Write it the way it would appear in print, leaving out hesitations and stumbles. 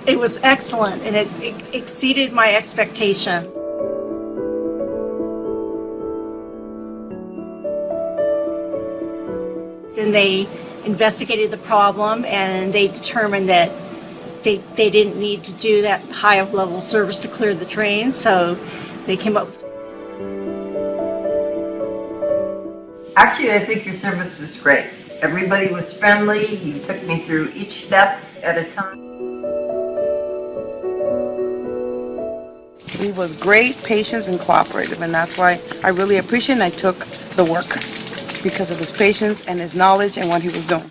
It was excellent, and it exceeded my expectations. Then they investigated the problem, and they determined that they didn't need to do that high of level service to clear the drain, so they came up with... Actually, I think your service was great. Everybody was friendly. You took me through each step at a time. He was great, patient, and cooperative, and that's why I really appreciate it, and I took the work because of his patience and his knowledge and what he was doing.